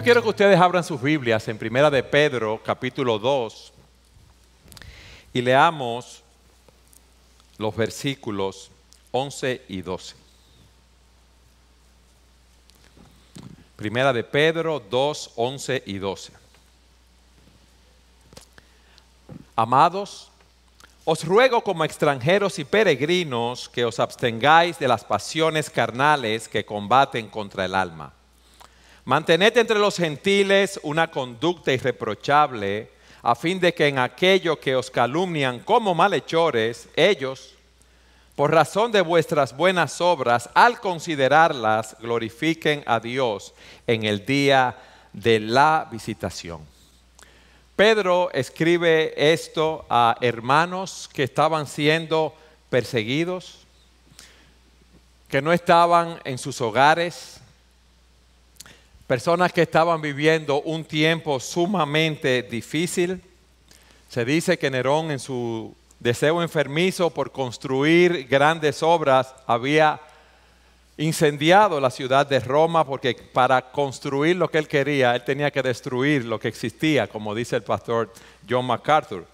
Yo quiero que ustedes abran sus Biblias en Primera de Pedro, capítulo 2, y leamos los versículos 11 y 12. Primera de Pedro 2, 11 y 12. Amados, os ruego como extranjeros y peregrinos que os abstengáis de las pasiones carnales que combaten contra el alma. Mantened entre los gentiles una conducta irreprochable, a fin de que en aquello que os calumnian como malhechores, ellos, por razón de vuestras buenas obras, al considerarlas, glorifiquen a Dios en el día de la visitación. Pedro escribe esto a hermanos que estaban siendo perseguidos, que no estaban en sus hogares, personas que estaban viviendo un tiempo sumamente difícil. Se dice que Nerón, en su deseo enfermizo por construir grandes obras, había incendiado la ciudad de Roma, porque para construir lo que él quería, él tenía que destruir lo que existía, como dice el pastor John MacArthur.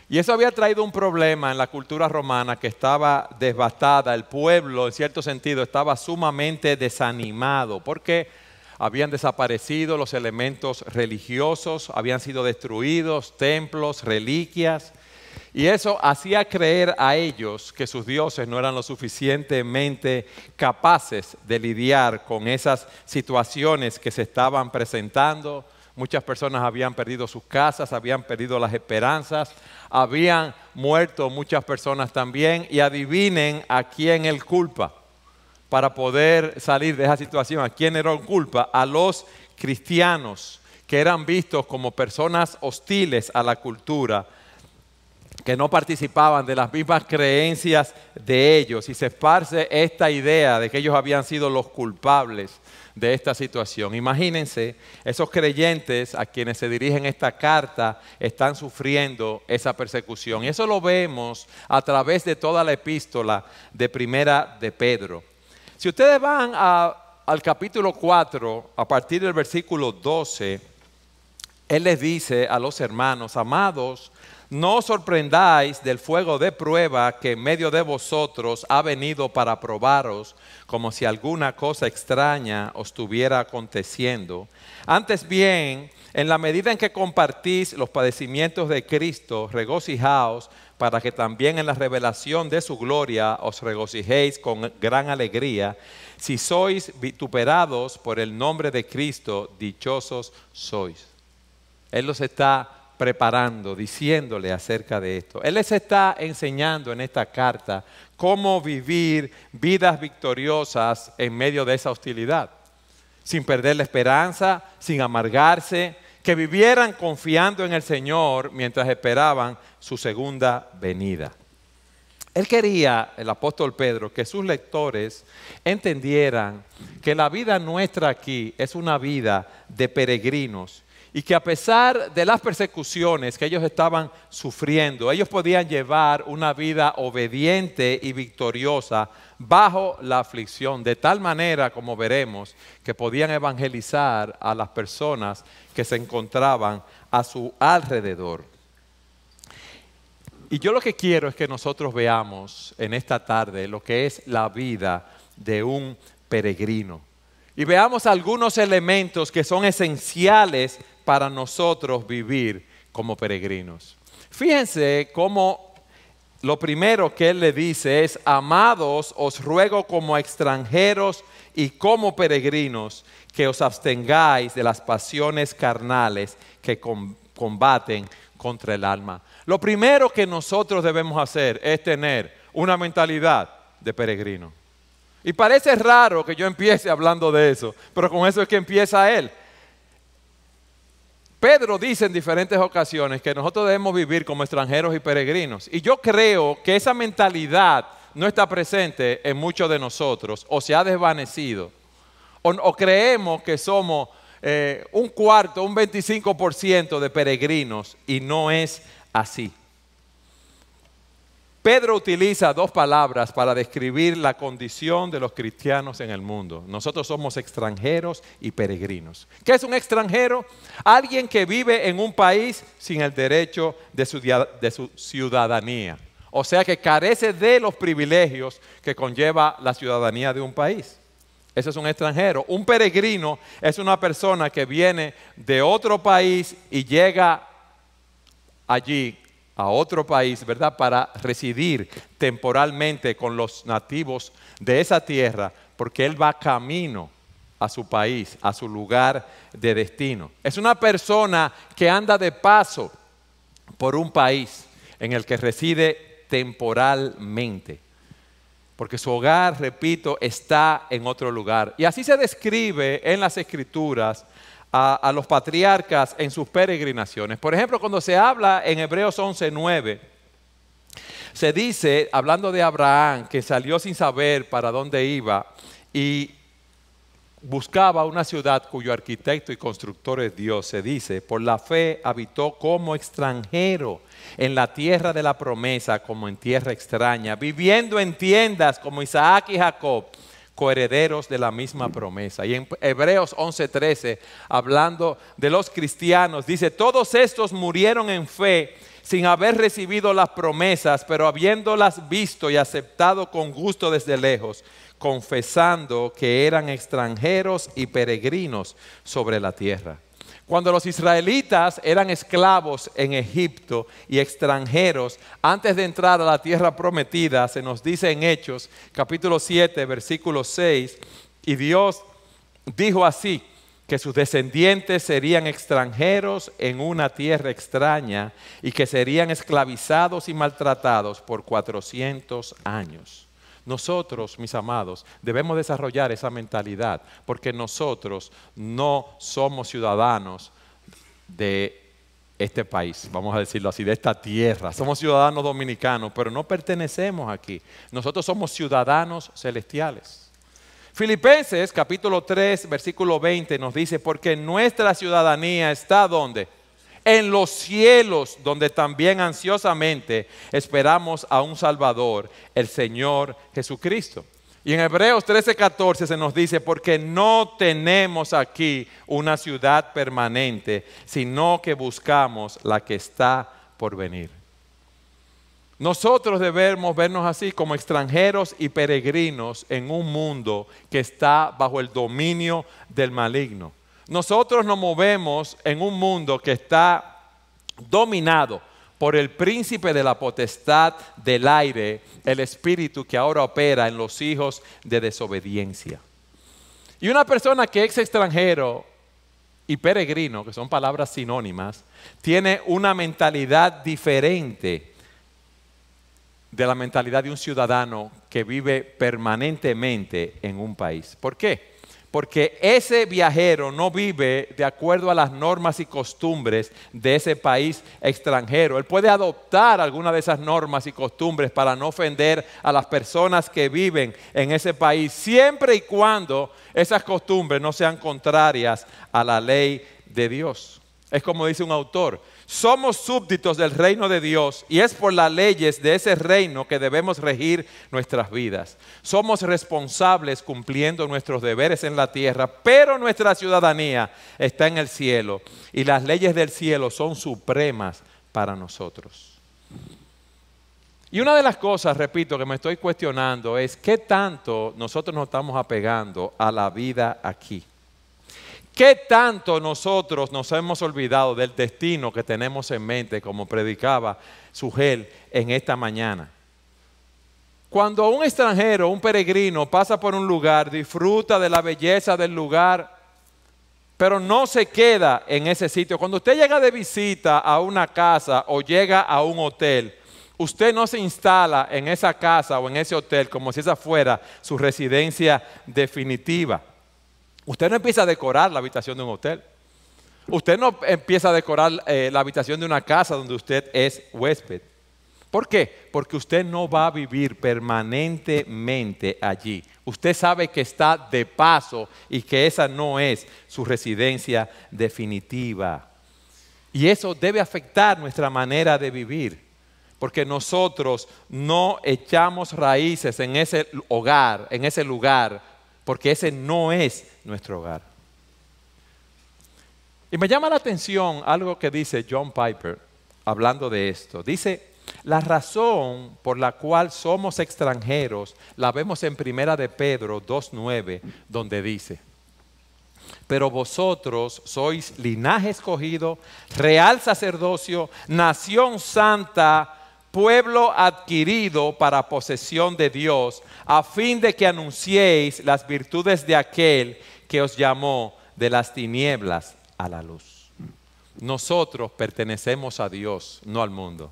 Y eso había traído un problema en la cultura romana, que estaba devastada. El pueblo, en cierto sentido, estaba sumamente desanimado, porque habían desaparecido los elementos religiosos, habían sido destruidos templos, reliquias, y eso hacía creer a ellos que sus dioses no eran lo suficientemente capaces de lidiar con esas situaciones que se estaban presentando. Muchas personas habían perdido sus casas, habían perdido las esperanzas, habían muerto muchas personas también, y adivinen a quién él culpa para poder salir de esa situación. ¿A quién era culpa? A los cristianos, que eran vistos como personas hostiles a la cultura, que no participaban de las mismas creencias de ellos, y se esparce esta idea de que ellos habían sido los culpables de esta situación. Imagínense, esos creyentes a quienes se dirigen esta carta están sufriendo esa persecución, y eso lo vemos a través de toda la epístola de Primera de Pedro. Si ustedes van al capítulo 4, a partir del versículo 12, él les dice a los hermanos: amados, no os sorprendáis del fuego de prueba que en medio de vosotros ha venido para probaros, como si alguna cosa extraña os estuviera aconteciendo. Antes bien, en la medida en que compartís los padecimientos de Cristo, regocijaos, para que también en la revelación de su gloria os regocijéis con gran alegría. Si sois vituperados por el nombre de Cristo, dichosos sois. Él los está preparando, diciéndole acerca de esto. Él les está enseñando en esta carta cómo vivir vidas victoriosas en medio de esa hostilidad, sin perder la esperanza, sin amargarse, que vivieran confiando en el Señor mientras esperaban su segunda venida. Él quería, el apóstol Pedro, que sus lectores entendieran que la vida nuestra aquí es una vida de peregrinos, y que a pesar de las persecuciones que ellos estaban sufriendo, ellos podían llevar una vida obediente y victoriosa bajo la aflicción, de tal manera, como veremos, que podían evangelizar a las personas que se encontraban a su alrededor. Y yo lo que quiero es que nosotros veamos en esta tarde lo que es la vida de un peregrino, y veamos algunos elementos que son esenciales para nosotros vivir como peregrinos. Fíjense cómo lo primero que él le dice es: amados, os ruego como extranjeros y como peregrinos que os abstengáis de las pasiones carnales que combaten contra el alma. Lo primero que nosotros debemos hacer es tener una mentalidad de peregrino. Y parece raro que yo empiece hablando de eso, pero con eso es que empieza él. Pedro dice en diferentes ocasiones que nosotros debemos vivir como extranjeros y peregrinos. Y yo creo que esa mentalidad no está presente en muchos de nosotros, o se ha desvanecido, o creemos que somos un cuarto, un 25% de peregrinos, y no es así. Pedro utiliza dos palabras para describir la condición de los cristianos en el mundo. Nosotros somos extranjeros y peregrinos. ¿Qué es un extranjero? Alguien que vive en un país sin el derecho de su ciudadanía. O sea que carece de los privilegios que conlleva la ciudadanía de un país. Ese es un extranjero. Un peregrino es una persona que viene de otro país y llega allí a otro país, ¿verdad? Para residir temporalmente con los nativos de esa tierra, porque él va camino a su país, a su lugar de destino. Es una persona que anda de paso por un país en el que reside temporalmente, porque su hogar, repito, está en otro lugar. Y así se describe en las Escrituras a los patriarcas en sus peregrinaciones. Por ejemplo, cuando se habla en Hebreos 11:9, se dice, hablando de Abraham, que salió sin saber para dónde iba y buscaba una ciudad cuyo arquitecto y constructor es Dios. Se dice, por la fe habitó como extranjero en la tierra de la promesa, como en tierra extraña, viviendo en tiendas como Isaac y Jacob, coherederos de la misma promesa. Y en Hebreos 11:13, hablando de los cristianos, dice, todos estos murieron en fe sin haber recibido las promesas, pero habiéndolas visto y aceptado con gusto desde lejos, confesando que eran extranjeros y peregrinos sobre la tierra. Cuando los israelitas eran esclavos en Egipto y extranjeros, antes de entrar a la tierra prometida, se nos dice en Hechos, capítulo 7, versículo 6, y Dios dijo así, que sus descendientes serían extranjeros en una tierra extraña y que serían esclavizados y maltratados por 400 años. Nosotros, mis amados, debemos desarrollar esa mentalidad, porque nosotros no somos ciudadanos de este país, vamos a decirlo así, de esta tierra. Somos ciudadanos dominicanos, pero no pertenecemos aquí. Nosotros somos ciudadanos celestiales. Filipenses capítulo 3, versículo 20 nos dice, porque nuestra ciudadanía está ¿dónde? En los cielos, donde también ansiosamente esperamos a un Salvador, el Señor Jesucristo. Y en Hebreos 13:14 se nos dice, porque no tenemos aquí una ciudad permanente, sino que buscamos la que está por venir. Nosotros debemos vernos así como extranjeros y peregrinos en un mundo que está bajo el dominio del maligno. Nosotros nos movemos en un mundo que está dominado por el príncipe de la potestad del aire, el espíritu que ahora opera en los hijos de desobediencia. Y una persona que es extranjero y peregrino, que son palabras sinónimas, tiene una mentalidad diferente de la mentalidad de un ciudadano que vive permanentemente en un país. ¿Por qué? Porque ese viajero no vive de acuerdo a las normas y costumbres de ese país extranjero. Él puede adoptar alguna de esas normas y costumbres para no ofender a las personas que viven en ese país, siempre y cuando esas costumbres no sean contrarias a la ley de Dios. Es como dice un autor, somos súbditos del reino de Dios y es por las leyes de ese reino que debemos regir nuestras vidas. Somos responsables cumpliendo nuestros deberes en la tierra, pero nuestra ciudadanía está en el cielo y las leyes del cielo son supremas para nosotros. Y una de las cosas, repito, que me estoy cuestionando es qué tanto nosotros nos estamos apegando a la vida aquí. ¿Qué tanto nosotros nos hemos olvidado del destino que tenemos en mente, como predicaba Sugel en esta mañana? Cuando un extranjero, un peregrino, pasa por un lugar, disfruta de la belleza del lugar, pero no se queda en ese sitio. Cuando usted llega de visita a una casa o llega a un hotel, usted no se instala en esa casa o en ese hotel como si esa fuera su residencia definitiva. Usted no empieza a decorar la habitación de un hotel. Usted no empieza a decorar la habitación de una casa donde usted es huésped. ¿Por qué? Porque usted no va a vivir permanentemente allí. Usted sabe que está de paso y que esa no es su residencia definitiva. Y eso debe afectar nuestra manera de vivir. porque nosotros no echamos raíces en ese hogar, en ese lugar, porque ese no es nuestro hogar. Y me llama la atención algo que dice John Piper, hablando de esto. Dice, la razón por la cual somos extranjeros, la vemos en 1 de Pedro 2:9, donde dice, pero vosotros sois linaje escogido, real sacerdocio, nación santa, pueblo adquirido para posesión de Dios, a fin de que anunciéis las virtudes de aquel que os llamó de las tinieblas a la luz. Nosotros pertenecemos a Dios, no al mundo.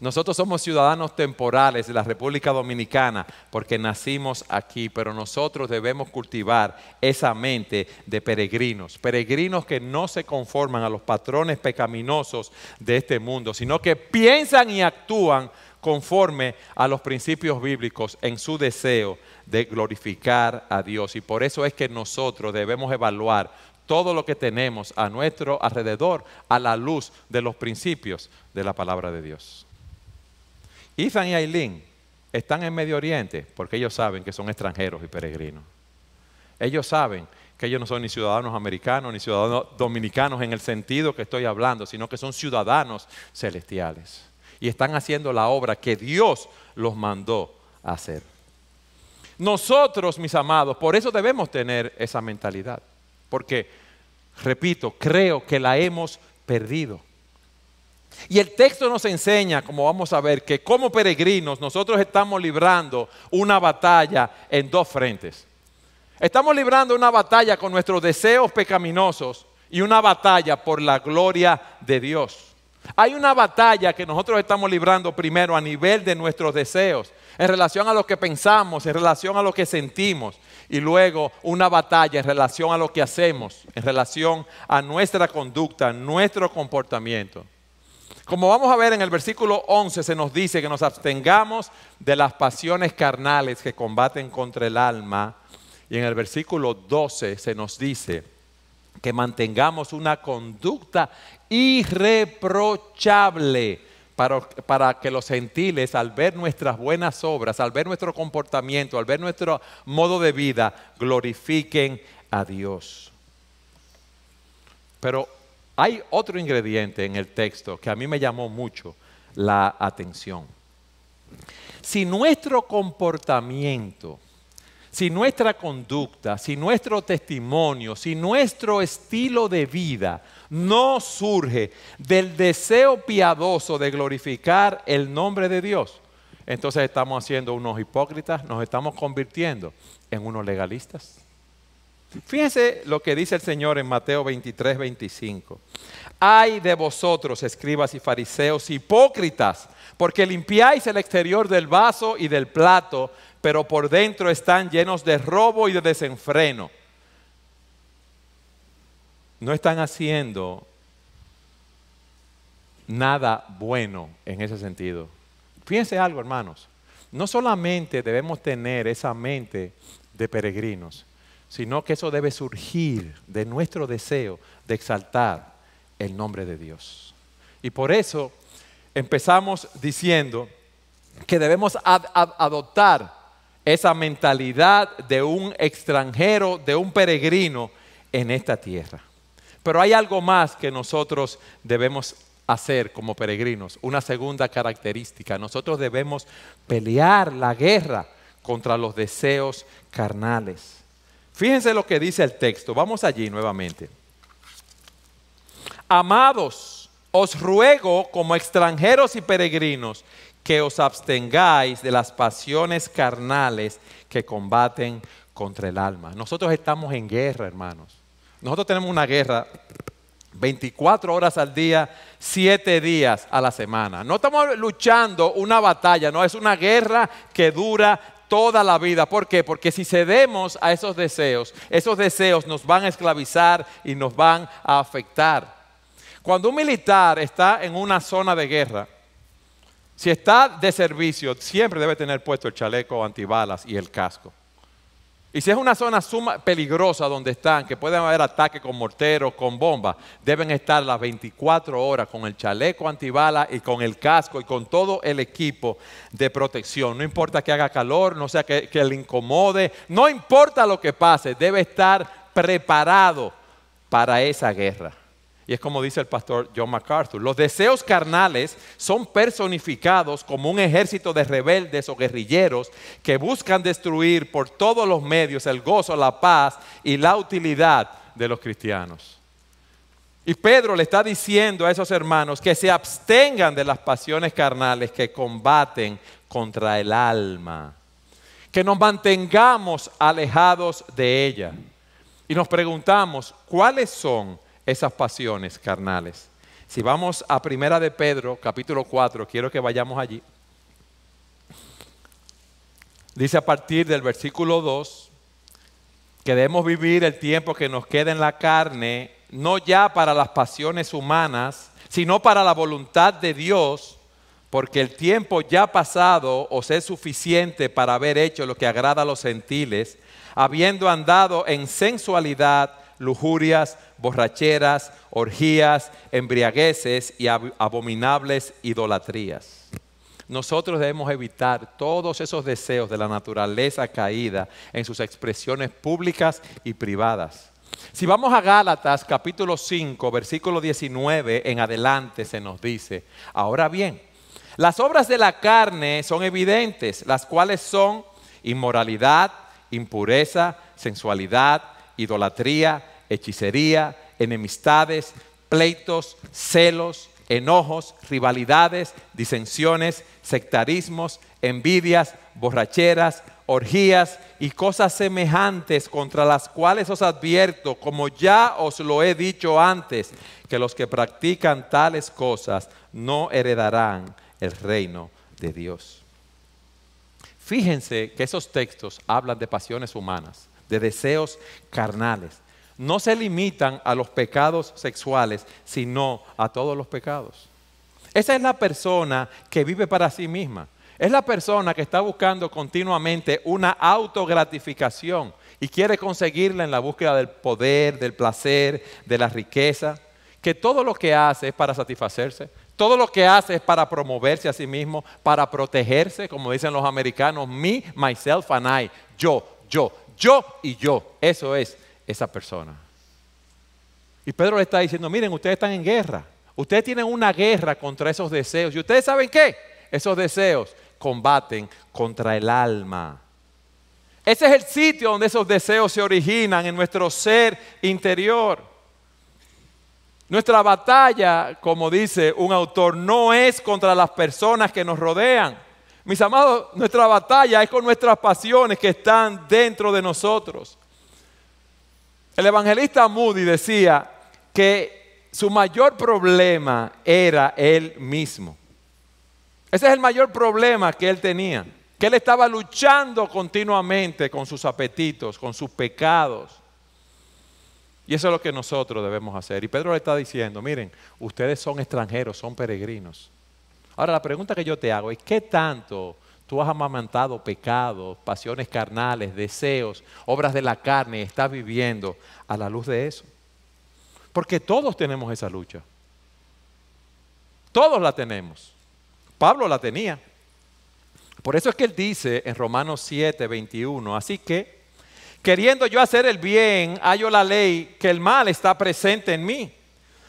Nosotros somos ciudadanos temporales de la República Dominicana porque nacimos aquí, pero nosotros debemos cultivar esa mente de peregrinos. Peregrinos que no se conforman a los patrones pecaminosos de este mundo, sino que piensan y actúan conforme a los principios bíblicos en su deseo de glorificar a Dios. Y por eso es que nosotros debemos evaluar todo lo que tenemos a nuestro alrededor a la luz de los principios de la palabra de Dios. Ethan y Aileen están en Medio Oriente porque ellos saben que son extranjeros y peregrinos. Ellos saben que ellos no son ni ciudadanos americanos ni ciudadanos dominicanos en el sentido que estoy hablando, sino que son ciudadanos celestiales. Y están haciendo la obra que Dios los mandó a hacer. Nosotros, mis amados, por eso debemos tener esa mentalidad. Porque, repito, creo que la hemos perdido. Y el texto nos enseña, como vamos a ver, que como peregrinos nosotros estamos librando una batalla en dos frentes. Estamos librando una batalla con nuestros deseos pecaminosos y una batalla por la gloria de Dios. Hay una batalla que nosotros estamos librando primero a nivel de nuestros deseos, en relación a lo que pensamos, en relación a lo que sentimos. Y luego una batalla en relación a lo que hacemos, en relación a nuestra conducta, nuestro comportamiento. Como vamos a ver en el versículo 11 se nos dice que nos abstengamos de las pasiones carnales que combaten contra el alma. Y en el versículo 12 se nos dice que mantengamos una conducta irreprochable para que los gentiles, al ver nuestras buenas obras, al ver nuestro comportamiento, al ver nuestro modo de vida, glorifiquen a Dios. Pero hay otro ingrediente en el texto que a mí me llamó mucho la atención. Si nuestro comportamiento, si nuestra conducta, si nuestro testimonio, si nuestro estilo de vida no surge del deseo piadoso de glorificar el nombre de Dios, entonces estamos haciendo unos hipócritas, nos estamos convirtiendo en unos legalistas. Fíjense lo que dice el Señor en Mateo 23:25. Ay de vosotros, escribas y fariseos, hipócritas, porque limpiáis el exterior del vaso y del plato, pero por dentro están llenos de robo y de desenfreno. No están haciendo nada bueno en ese sentido. Fíjense algo, hermanos. No solamente debemos tener esa mente de peregrinos, sino que eso debe surgir de nuestro deseo de exaltar el nombre de Dios. Y por eso empezamos diciendo que debemos adoptar esa mentalidad de un extranjero, de un peregrino en esta tierra. Pero hay algo más que nosotros debemos hacer como peregrinos, una segunda característica. Nosotros debemos pelear la guerra contra los deseos carnales. Fíjense lo que dice el texto. Vamos allí nuevamente. Amados, os ruego como extranjeros y peregrinos que os abstengáis de las pasiones carnales que combaten contra el alma. Nosotros estamos en guerra, hermanos. Nosotros tenemos una guerra 24 horas al día, 7 días a la semana. No estamos luchando una batalla, no, es una guerra que dura toda la vida. ¿Por qué? Porque si cedemos a esos deseos nos van a esclavizar y nos van a afectar. Cuando un militar está en una zona de guerra, si está de servicio, siempre debe tener puesto el chaleco antibalas y el casco. Y si es una zona peligrosa donde están, que pueden haber ataques con morteros, con bombas, deben estar las 24 horas con el chaleco antibalas y con el casco y con todo el equipo de protección. No importa que haga calor, no sea que le incomode, no importa lo que pase, debe estar preparado para esa guerra. Y es como dice el pastor John MacArthur, los deseos carnales son personificados como un ejército de rebeldes o guerrilleros que buscan destruir por todos los medios el gozo, la paz y la utilidad de los cristianos. Y Pedro le está diciendo a esos hermanos que se abstengan de las pasiones carnales que combaten contra el alma, que nos mantengamos alejados de ella. Y nos preguntamos, ¿cuáles son esas pasiones carnales? Si vamos a Primera de Pedro, capítulo 4, quiero que vayamos allí. Dice a partir del versículo 2, que debemos vivir el tiempo que nos queda en la carne, no ya para las pasiones humanas, sino para la voluntad de Dios, porque el tiempo ya pasado os es suficiente para haber hecho lo que agrada a los gentiles, habiendo andado en sensualidad, lujurias, borracheras, orgías, embriagueces y abominables idolatrías. Nosotros debemos evitar todos esos deseos de la naturaleza caída en sus expresiones públicas y privadas. Si vamos a Gálatas capítulo 5, versículo 19 en adelante se nos dice, ahora bien, las obras de la carne son evidentes, las cuales son inmoralidad, impureza, sensualidad, idolatría, hechicería, enemistades, pleitos, celos, enojos, rivalidades, disensiones, sectarismos, envidias, borracheras, orgías y cosas semejantes, contra las cuales os advierto, como ya os lo he dicho antes, que los que practican tales cosas no heredarán el reino de Dios. Fíjense que esos textos hablan de pasiones humanas, de deseos carnales. No se limitan a los pecados sexuales, sino a todos los pecados. Esa es la persona que vive para sí misma. Es la persona que está buscando continuamente una autogratificación y quiere conseguirla en la búsqueda del poder, del placer, de la riqueza, que todo lo que hace es para satisfacerse. Todo lo que hace es para promoverse a sí mismo, para protegerse, como dicen los americanos, me, myself and I, yo y yo. Eso es esa persona. Y Pedro le está diciendo, miren, ustedes están en guerra. Ustedes tienen una guerra contra esos deseos. ¿Y ustedes saben qué? Esos deseos combaten contra el alma. Ese es el sitio donde esos deseos se originan, en nuestro ser interior. Nuestra batalla, como dice un autor, no es contra las personas que nos rodean. Mis amados, nuestra batalla es con nuestras pasiones que están dentro de nosotros. El evangelista Moody decía que su mayor problema era él mismo. Ese es el mayor problema que él tenía, que él estaba luchando continuamente con sus apetitos, con sus pecados. Y eso es lo que nosotros debemos hacer. Y Pedro le está diciendo, miren, ustedes son extranjeros, son peregrinos. Ahora la pregunta que yo te hago es, ¿qué tanto tú has amamantado pecados, pasiones carnales, deseos, obras de la carne y estás viviendo a la luz de eso? Porque todos tenemos esa lucha. Todos la tenemos. Pablo la tenía. Por eso es que él dice en Romanos 7, 21, así que, queriendo yo hacer el bien, hallo la ley, que el mal está presente en mí.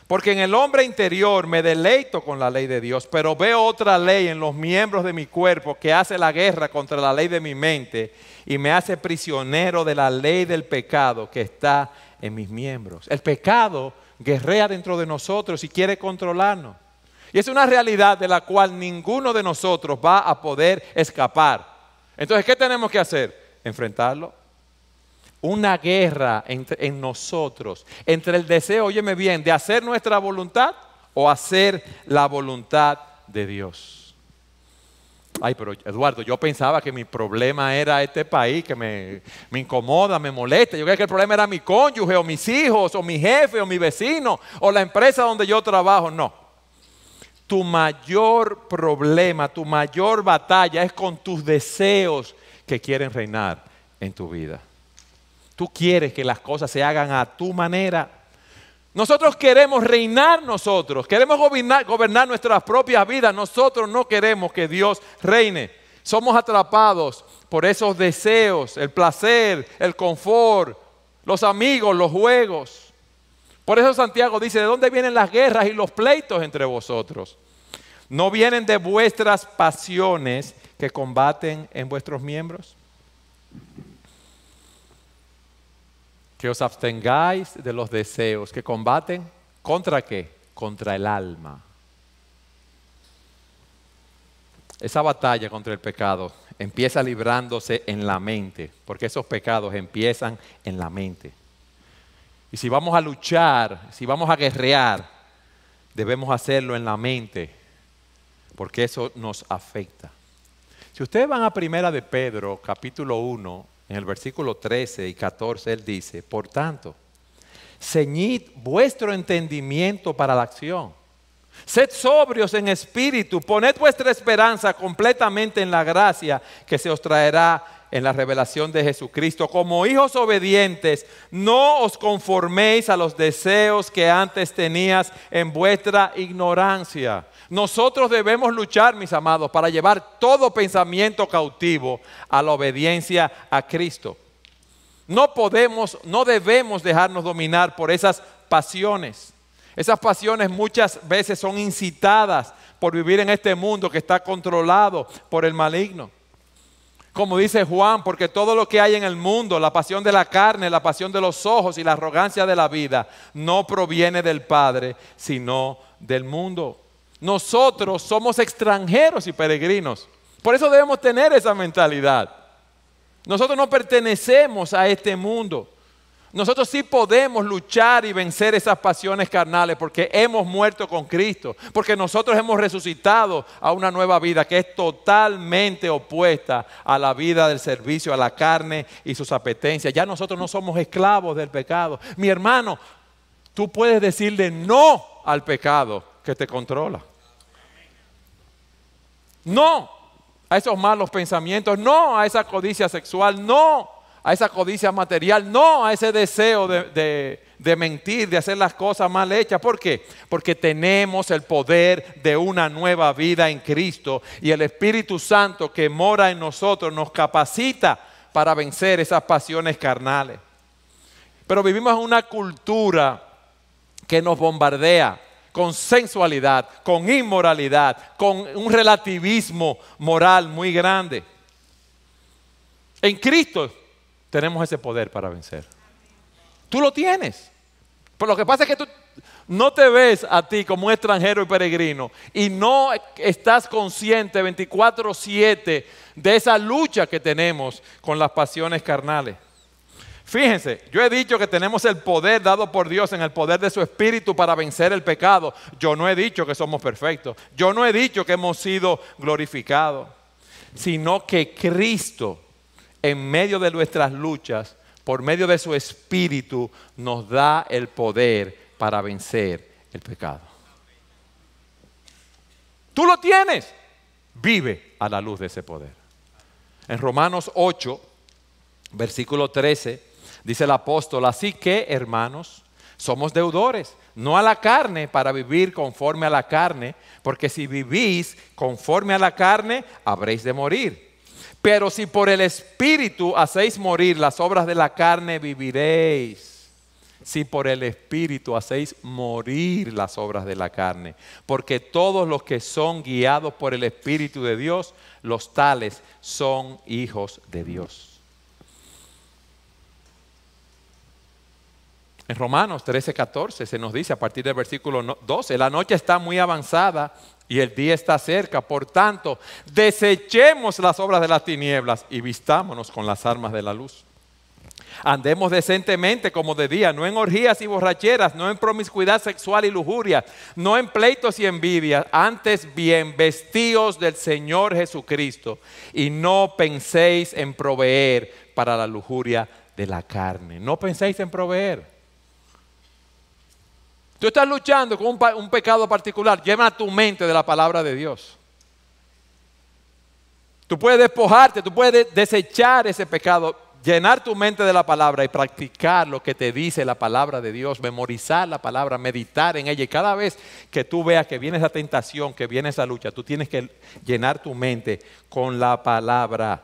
Porque en el hombre interior me deleito con la ley de Dios, pero veo otra ley en los miembros de mi cuerpo que hace la guerra contra la ley de mi mente y me hace prisionero de la ley del pecado que está en mis miembros. El pecado guerrea dentro de nosotros y quiere controlarnos. Y es una realidad de la cual ninguno de nosotros va a poder escapar. Entonces, ¿qué tenemos que hacer? Enfrentarlo. Una guerra en nosotros, entre el deseo, óyeme bien, de hacer nuestra voluntad o hacer la voluntad de Dios. Ay, pero Eduardo, yo pensaba que mi problema era este país, que me incomoda, me molesta. Yo creía que el problema era mi cónyuge, o mis hijos, o mi jefe, o mi vecino, o la empresa donde yo trabajo. No. Tu mayor problema, tu mayor batalla es con tus deseos que quieren reinar en tu vida. Tú quieres que las cosas se hagan a tu manera. Nosotros queremos reinar nosotros. Queremos gobernar nuestras propias vidas. Nosotros no queremos que Dios reine. Somos atrapados por esos deseos, el placer, el confort, los amigos, los juegos. Por eso Santiago dice, ¿de dónde vienen las guerras y los pleitos entre vosotros? ¿No vienen de vuestras pasiones que combaten en vuestros miembros? Que os abstengáis de los deseos que combaten. ¿Contra qué? Contra el alma. Esa batalla contra el pecado empieza librándose en la mente, porque esos pecados empiezan en la mente. Y si vamos a luchar, si vamos a guerrear, debemos hacerlo en la mente, porque eso nos afecta. Si ustedes van a Primera de Pedro, capítulo 1, en el versículo 13 y 14, él dice, por tanto, ceñid vuestro entendimiento para la acción. Sed sobrios en espíritu, poned vuestra esperanza completamente en la gracia que se os traerá en la revelación de Jesucristo. Como hijos obedientes, no os conforméis a los deseos que antes tenías en vuestra ignorancia. Nosotros debemos luchar, mis amados, para llevar todo pensamiento cautivo a la obediencia a Cristo. No debemos dejarnos dominar por esas pasiones. Esas pasiones muchas veces son incitadas por vivir en este mundo que está controlado por el maligno. Como dice Juan, porque todo lo que hay en el mundo, la pasión de la carne, la pasión de los ojos y la arrogancia de la vida, no proviene del Padre, sino del mundo. Nosotros somos extranjeros y peregrinos. Por eso debemos tener esa mentalidad. Nosotros no pertenecemos a este mundo. Nosotros sí podemos luchar y vencer esas pasiones carnales porque hemos muerto con Cristo, porque nosotros hemos resucitado a una nueva vida que es totalmente opuesta a la vida del servicio a la carne y sus apetencias. Ya nosotros no somos esclavos del pecado. Mi hermano, tú puedes decirle no al pecado que te controla. No a esos malos pensamientos, no a esa codicia sexual, no a esa codicia material, no a ese deseo de mentir, de hacer las cosas mal hechas. ¿Por qué? Porque tenemos el poder de una nueva vida en Cristo y el Espíritu Santo que mora en nosotros nos capacita para vencer esas pasiones carnales. Pero vivimos en una cultura que nos bombardea con sensualidad, con inmoralidad, con un relativismo moral muy grande. En Cristo tenemos ese poder para vencer. Tú lo tienes. Pero lo que pasa es que tú no te ves a ti como un extranjero y peregrino y no estás consciente 24/7 de esa lucha que tenemos con las pasiones carnales. Fíjense, yo he dicho que tenemos el poder dado por Dios en el poder de su Espíritu para vencer el pecado. Yo no he dicho que somos perfectos. Yo no he dicho que hemos sido glorificados, sino que Cristo, en medio de nuestras luchas, por medio de su Espíritu, nos da el poder para vencer el pecado. Tú lo tienes. Vive a la luz de ese poder. En Romanos 8, versículo 13, dice el apóstol, así que, hermanos, somos deudores, no a la carne para vivir conforme a la carne, porque si vivís conforme a la carne, habréis de morir. Pero si por el Espíritu hacéis morir las obras de la carne, viviréis. Si por el Espíritu hacéis morir las obras de la carne. Porque todos los que son guiados por el Espíritu de Dios, los tales son hijos de Dios. En Romanos 13:14 se nos dice a partir del versículo 12, la noche está muy avanzada y el día está cerca. Por tanto, desechemos las obras de las tinieblas y vistámonos con las armas de la luz. Andemos decentemente como de día, no en orgías y borracheras, no en promiscuidad sexual y lujuria, no en pleitos y envidias, antes bien vestíos del Señor Jesucristo y no penséis en proveer para la lujuria de la carne. No penséis en proveer. Tú estás luchando con un pecado particular, llena tu mente de la palabra de Dios. Tú puedes despojarte, tú puedes desechar ese pecado. llenar tu mente de la palabra y practicar lo que te dice la palabra de Dios, memorizar la palabra, meditar en ella. Y cada vez que tú veas que viene esa tentación, que viene esa lucha, tú tienes que llenar tu mente con la palabra.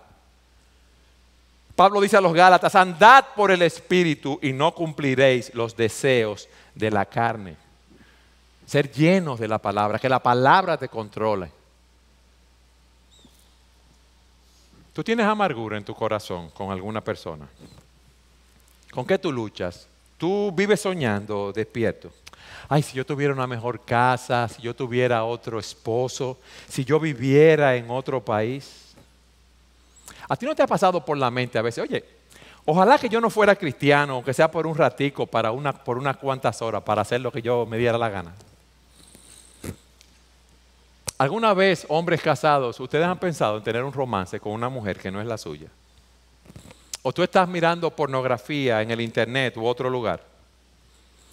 Pablo dice a los Gálatas, andad por el Espíritu y no cumpliréis los deseos de la carne. Ser llenos de la palabra, que la palabra te controle. ¿Tú tienes amargura en tu corazón con alguna persona? ¿Con qué tú luchas? ¿Tú vives soñando despierto? Ay, si yo tuviera una mejor casa, si yo tuviera otro esposo, si yo viviera en otro país. ¿A ti no te ha pasado por la mente a veces, oye, ojalá que yo no fuera cristiano, aunque sea por un ratico, por unas cuantas horas, para hacer lo que yo me diera la gana? ¿Alguna vez, hombres casados, ustedes han pensado en tener un romance con una mujer que no es la suya? ¿O tú estás mirando pornografía en el internet u otro lugar?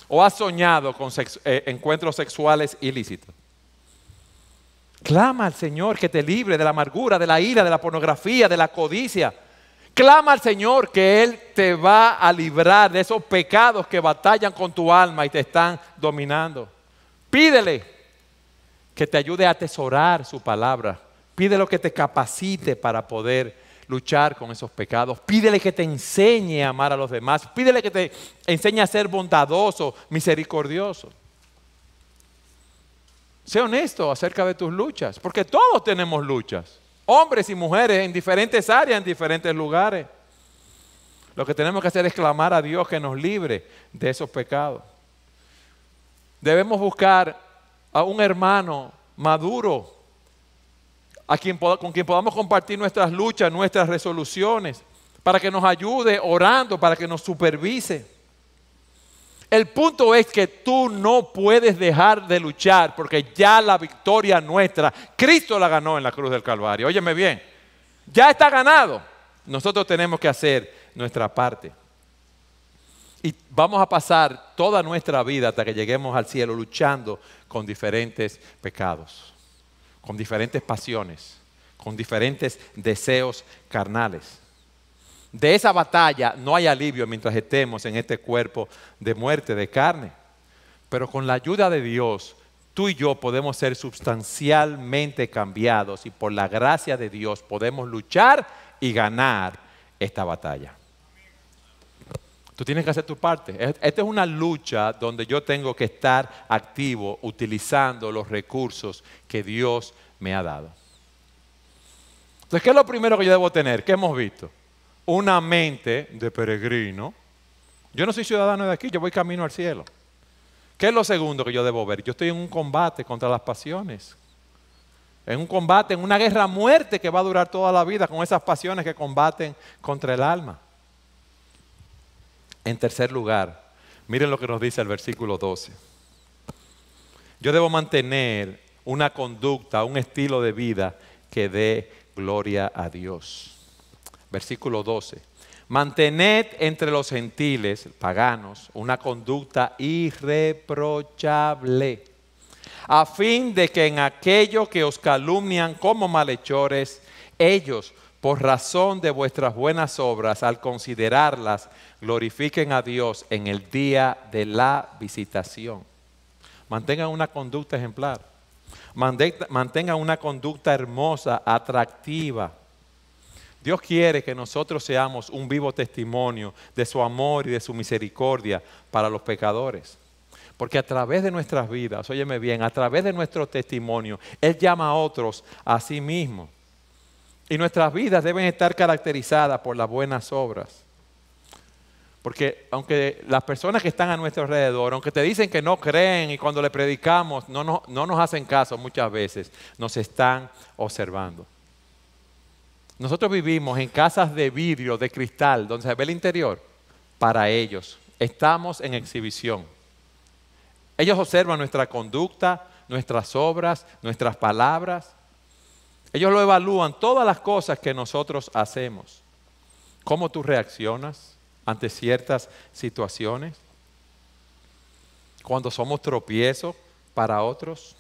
¿O has soñado con encuentros sexuales ilícitos? Clama al Señor que te libre de la amargura, de la ira, de la pornografía, de la codicia. Clama al Señor que Él te va a librar de esos pecados que batallan con tu alma y te están dominando. Pídele que te ayude a atesorar su palabra. Pídele que te capacite para poder luchar con esos pecados. Pídele que te enseñe a amar a los demás. Pídele que te enseñe a ser bondadoso, misericordioso. Sé honesto acerca de tus luchas, porque todos tenemos luchas. Hombres y mujeres en diferentes áreas, en diferentes lugares. Lo que tenemos que hacer es clamar a Dios que nos libre de esos pecados. Debemos buscar a un hermano maduro, con quien podamos compartir nuestras luchas, nuestras resoluciones, para que nos ayude orando, para que nos supervise. El punto es que tú no puedes dejar de luchar, porque ya la victoria nuestra, Cristo la ganó en la cruz del Calvario. Óyeme bien, ya está ganado. Nosotros tenemos que hacer nuestra parte. Y vamos a pasar toda nuestra vida hasta que lleguemos al cielo luchando con diferentes pecados, con diferentes pasiones, con diferentes deseos carnales. De esa batalla no hay alivio mientras estemos en este cuerpo de muerte, de carne. Pero con la ayuda de Dios, tú y yo podemos ser sustancialmente cambiados y por la gracia de Dios podemos luchar y ganar esta batalla. Tú tienes que hacer tu parte. Esta es una lucha donde yo tengo que estar activo utilizando los recursos que Dios me ha dado. Entonces, ¿qué es lo primero que yo debo tener? ¿Qué hemos visto? Una mente de peregrino. Yo no soy ciudadano de aquí, yo voy camino al cielo. ¿Qué es lo segundo que yo debo ver? Yo estoy en un combate contra las pasiones. En un combate, en una guerra a muerte que va a durar toda la vida con esas pasiones que combaten contra el alma. En tercer lugar, miren lo que nos dice el versículo 12. Yo debo mantener una conducta, un estilo de vida que dé gloria a Dios. Versículo 12. Mantened entre los gentiles, paganos, una conducta irreprochable, a fin de que en aquello que os calumnian como malhechores, ellos, por razón de vuestras buenas obras, al considerarlas, glorifiquen a Dios en el día de la visitación. Mantengan una conducta ejemplar. Mantengan una conducta hermosa, atractiva. Dios quiere que nosotros seamos un vivo testimonio de su amor y de su misericordia para los pecadores. Porque a través de nuestras vidas, óyeme bien, a través de nuestro testimonio, Él llama a otros a sí mismo. Y nuestras vidas deben estar caracterizadas por las buenas obras. Porque aunque las personas que están a nuestro alrededor, aunque te dicen que no creen y cuando le predicamos no nos hacen caso muchas veces, nos están observando. Nosotros vivimos en casas de vidrio, de cristal, donde se ve el interior. Para ellos, estamos en exhibición. Ellos observan nuestra conducta, nuestras obras, nuestras palabras. Ellos lo evalúan, todas las cosas que nosotros hacemos. ¿Cómo tú reaccionas ante ciertas situaciones? Cuando somos tropiezos para otros.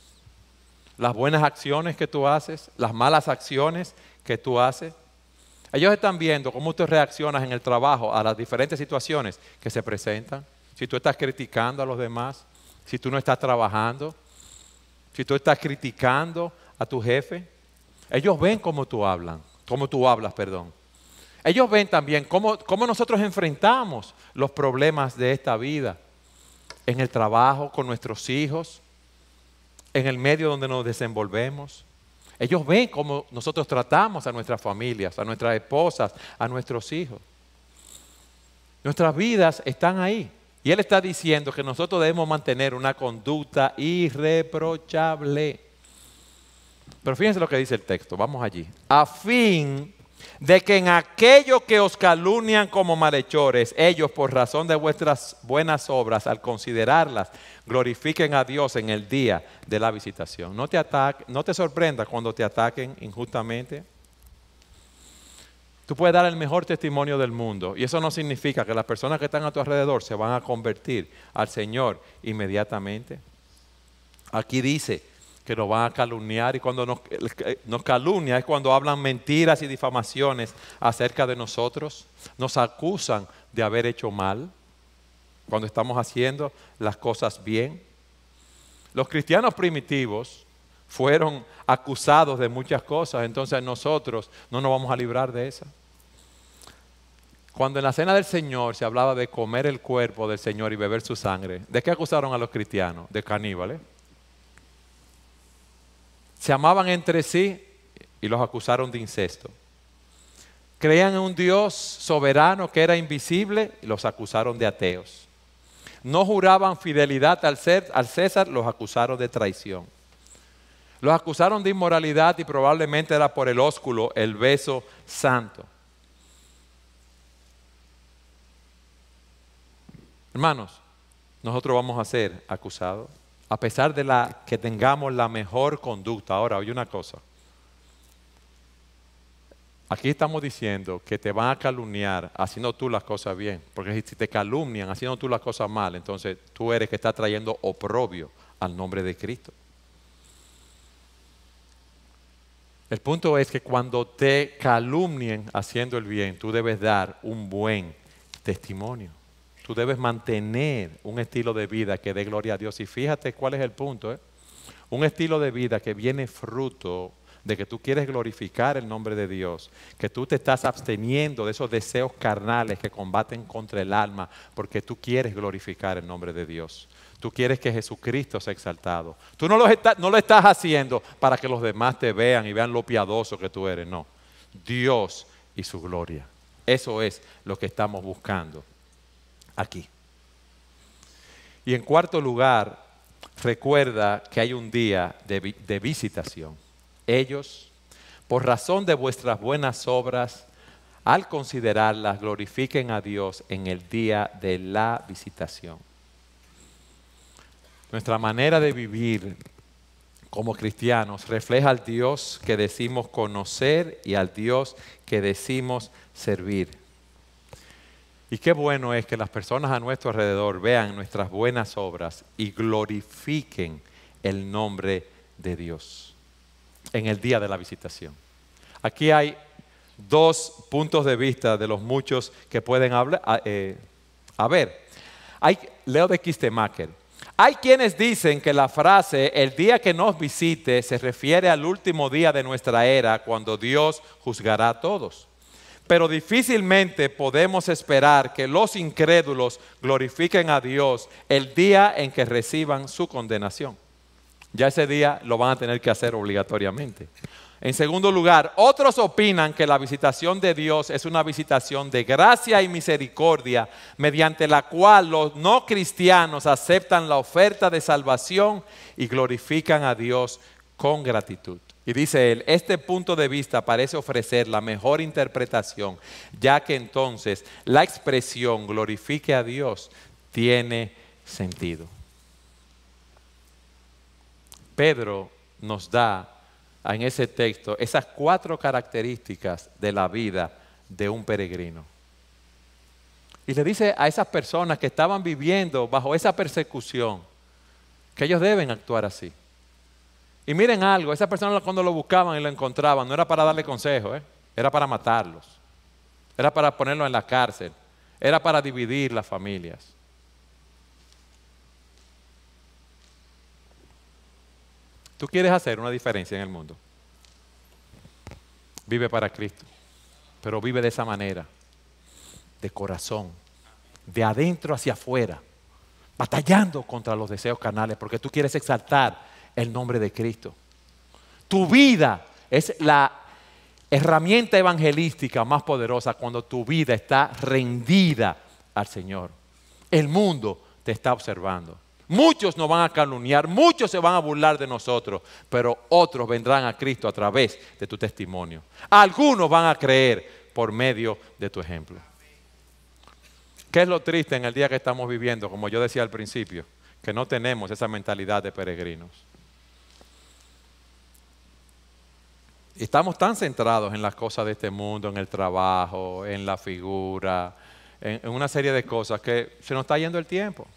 Las buenas acciones que tú haces, las malas acciones que tú haces. Ellos están viendo cómo tú reaccionas en el trabajo a las diferentes situaciones que se presentan. Si tú estás criticando a los demás, si tú no estás trabajando, si tú estás criticando a tu jefe. Ellos ven cómo tú hablas, perdón. Ellos ven también cómo nosotros enfrentamos los problemas de esta vida. En el trabajo, con nuestros hijos, en el medio donde nos desenvolvemos. Ellos ven cómo nosotros tratamos a nuestras familias, a nuestras esposas, a nuestros hijos. Nuestras vidas están ahí. Y Él está diciendo que nosotros debemos mantener una conducta irreprochable. Pero fíjense lo que dice el texto, vamos allí. A fin de que en aquello que os calumnian como malhechores, ellos por razón de vuestras buenas obras, al considerarlas, glorifiquen a Dios en el día de la visitación. No te sorprendas cuando te ataquen injustamente. Tú puedes dar el mejor testimonio del mundo y eso no significa que las personas que están a tu alrededor se van a convertir al Señor inmediatamente. Aquí dice que nos van a calumniar y cuando nos calumnia es cuando hablan mentiras y difamaciones acerca de nosotros. Nos acusan de haber hecho mal cuando estamos haciendo las cosas bien. Los cristianos primitivos fueron acusados de muchas cosas, entonces nosotros no nos vamos a librar de eso. Cuando en la cena del Señor se hablaba de comer el cuerpo del Señor y beber su sangre, ¿de qué acusaron a los cristianos? De caníbales. Se amaban entre sí y los acusaron de incesto. Creían en un Dios soberano que era invisible y los acusaron de ateos. No juraban fidelidad al César, los acusaron de traición. Los acusaron de inmoralidad y probablemente era por el ósculo, el beso santo. Hermanos, nosotros vamos a ser acusados. A pesar de que tengamos la mejor conducta. Ahora, oye una cosa. Aquí estamos diciendo que te van a calumniar haciendo tú las cosas bien. Porque si te calumnian haciendo tú las cosas mal, entonces tú eres que está trayendo oprobio al nombre de Cristo. El punto es que cuando te calumnien haciendo el bien, tú debes dar un buen testimonio. Tú debes mantener un estilo de vida que dé gloria a Dios. Y fíjate cuál es el punto. Un estilo de vida que viene fruto de que tú quieres glorificar el nombre de Dios. Que tú te estás absteniendo de esos deseos carnales que combaten contra el alma porque tú quieres glorificar el nombre de Dios. Tú quieres que Jesucristo sea exaltado. Tú no lo estás haciendo para que los demás te vean y vean lo piadoso que tú eres. No. Dios y su gloria. Eso es lo que estamos buscando aquí. Y en cuarto lugar, recuerda que hay un día de visitación. Ellos, por razón de vuestras buenas obras, al considerarlas, glorifiquen a Dios en el día de la visitación. Nuestra manera de vivir como cristianos refleja al Dios que decimos conocer y al Dios que decimos servir. Y qué bueno es que las personas a nuestro alrededor vean nuestras buenas obras y glorifiquen el nombre de Dios en el día de la visitación. Aquí hay dos puntos de vista de los muchos que pueden haber. Leo de Kistemaker. Hay quienes dicen que la frase el día que nos visite se refiere al último día de nuestra era cuando Dios juzgará a todos. Pero difícilmente podemos esperar que los incrédulos glorifiquen a Dios el día en que reciban su condenación. Ya ese día lo van a tener que hacer obligatoriamente. En segundo lugar, otros opinan que la visitación de Dios es una visitación de gracia y misericordia mediante la cual los no cristianos aceptan la oferta de salvación y glorifican a Dios con gratitud. Y dice él, este punto de vista parece ofrecer la mejor interpretación, ya que entonces la expresión glorifique a Dios tiene sentido. Pedro nos da en ese texto esas 4 características de la vida de un peregrino. Y le dice a esas personas que estaban viviendo bajo esa persecución que ellos deben actuar así. Y miren algo, esas personas cuando lo buscaban y lo encontraban no era para darle consejo, era para matarlos, era para ponerlos en la cárcel, era para dividir las familias. ¿Tú quieres hacer una diferencia en el mundo? Vive para Cristo, pero vive de esa manera, de corazón, de adentro hacia afuera, batallando contra los deseos carnales, porque tú quieres exaltar el nombre de Cristo. Tu vida es la herramienta evangelística más poderosa cuando tu vida está rendida al Señor. El mundo te está observando. Muchos nos van a calumniar, muchos se van a burlar de nosotros, pero otros vendrán a Cristo a través de tu testimonio. Algunos van a creer por medio de tu ejemplo. ¿Qué es lo triste en el día que estamos viviendo? Como yo decía al principio, que no tenemos esa mentalidad de peregrinos. Y estamos tan centrados en las cosas de este mundo, en el trabajo, en la figura, en una serie de cosas que se nos está yendo el tiempo.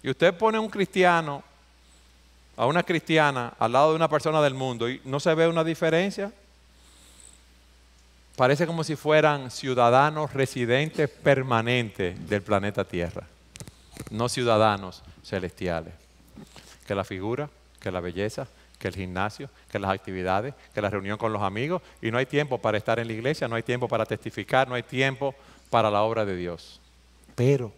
Y usted pone a un cristiano, a una cristiana, al lado de una persona del mundo y no se ve una diferencia. Parece como si fueran ciudadanos residentes permanentes del planeta Tierra, no ciudadanos celestiales. Que la figura, que la belleza, que el gimnasio, que las actividades, que la reunión con los amigos, y no hay tiempo para estar en la iglesia, no hay tiempo para testificar, no hay tiempo para la obra de Dios. Pero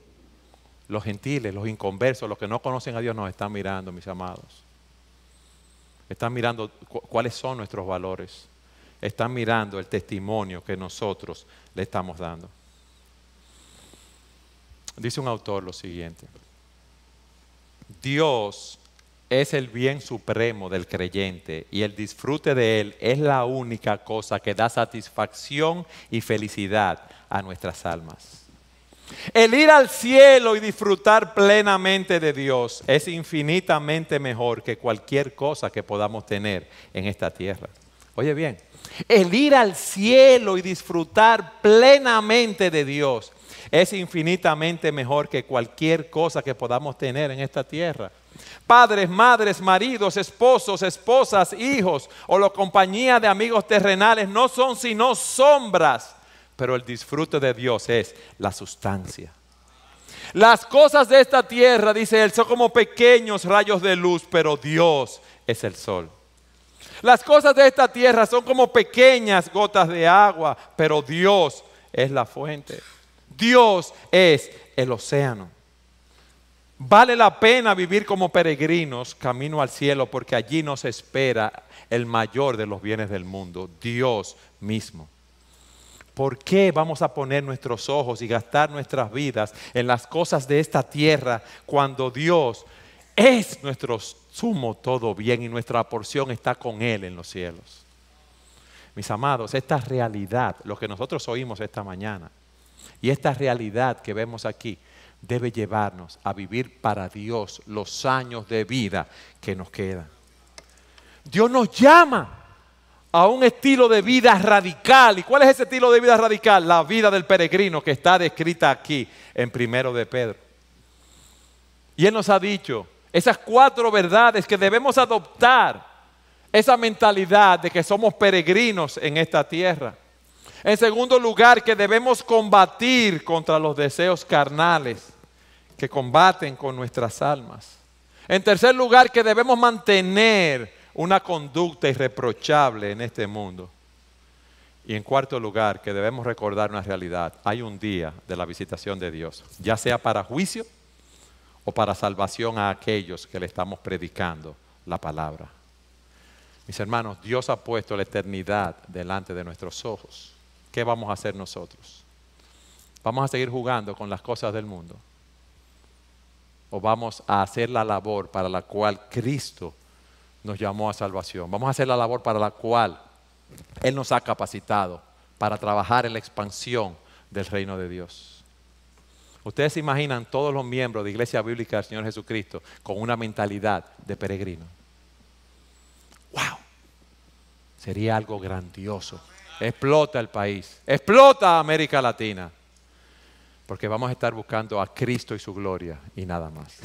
los gentiles, los inconversos, los que no conocen a Dios nos están mirando, mis amados. Están mirando cuáles son nuestros valores. Están mirando el testimonio que nosotros le estamos dando. Dice un autor lo siguiente: Dios es el bien supremo del creyente y el disfrute de Él es la única cosa que da satisfacción y felicidad a nuestras almas. El ir al cielo y disfrutar plenamente de Dios es infinitamente mejor que cualquier cosa que podamos tener en esta tierra. Oye bien, el ir al cielo y disfrutar plenamente de Dios es infinitamente mejor que cualquier cosa que podamos tener en esta tierra. Padres, madres, maridos, esposos, esposas, hijos o la compañía de amigos terrenales no son sino sombras, pero el disfrute de Dios es la sustancia. Las cosas de esta tierra, dice él, son como pequeños rayos de luz, pero Dios es el sol. Las cosas de esta tierra son como pequeñas gotas de agua, pero Dios es la fuente. Dios es el océano. Vale la pena vivir como peregrinos camino al cielo, porque allí nos espera el mayor de los bienes del mundo, Dios mismo. ¿Por qué vamos a poner nuestros ojos y gastar nuestras vidas en las cosas de esta tierra cuando Dios es nuestro sumo todo bien y nuestra porción está con Él en los cielos? Mis amados, esta realidad, lo que nosotros oímos esta mañana, y esta realidad que vemos aquí, debe llevarnos a vivir para Dios los años de vida que nos quedan. Dios nos llama a un estilo de vida radical. ¿Y cuál es ese estilo de vida radical? La vida del peregrino que está descrita aquí en 1 de Pedro. Y Él nos ha dicho esas 4 verdades que debemos adoptar, esa mentalidad de que somos peregrinos en esta tierra. En segundo lugar, que debemos combatir contra los deseos carnales que combaten con nuestras almas. En tercer lugar, que debemos mantener una conducta irreprochable en este mundo. Y en cuarto lugar, que debemos recordar una realidad: hay un día de la visitación de Dios, ya sea para juicio o para salvación a aquellos que le estamos predicando la palabra. Mis hermanos, Dios ha puesto la eternidad delante de nuestros ojos. ¿Qué vamos a hacer nosotros? ¿Vamos a seguir jugando con las cosas del mundo? ¿O vamos a hacer la labor para la cual Cristo nos llamó a salvación? Vamos a hacer la labor para la cual Él nos ha capacitado para trabajar en la expansión del reino de Dios. Ustedes se imaginan todos los miembros de Iglesia Bíblica del Señor Jesucristo con una mentalidad de peregrino. ¡Wow! Sería algo grandioso. Explota el país, explota América Latina, porque vamos a estar buscando a Cristo y su gloria y nada más.